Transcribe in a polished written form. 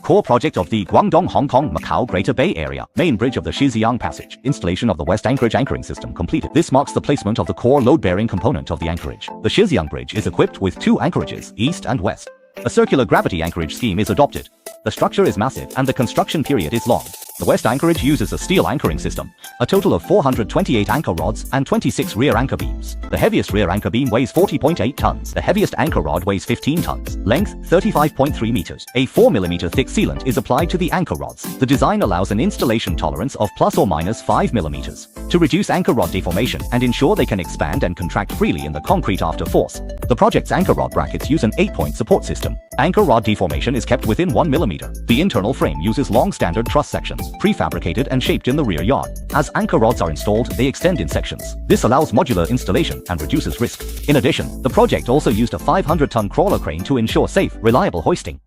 Core project of the Guangdong-Hong Kong-Macao Greater Bay Area, main bridge of the狮子洋Passage, installation of the West Anchorage anchoring system completed. This marks the placement of the core load-bearing component of the anchorage. The狮子洋Bridge is equipped with 2 anchorages, east and west. A circular gravity anchorage scheme is adopted. The structure is massive and the construction period is long. The West Anchorage uses a steel anchoring system, a total of 428 anchor rods and 26 rear anchor beams. The heaviest rear anchor beam weighs 40.8 tons. The heaviest anchor rod weighs 15 tons. Length 35.3 meters. A 4 mm thick sealant is applied to the anchor rods. The design allows an installation tolerance of plus or minus 5 mm to reduce anchor rod deformation and ensure they can expand and contract freely in the concrete after force. The project's anchor rod brackets use an 8-point support system. Anchor rod deformation is kept within 1 mm. The internal frame uses long standard truss sections, prefabricated and shaped in the rear yard. As anchor rods are installed, they extend in sections. This allows modular installation and reduces risk. In addition, the project also used a 500-ton crawler crane to ensure safe, reliable hoisting.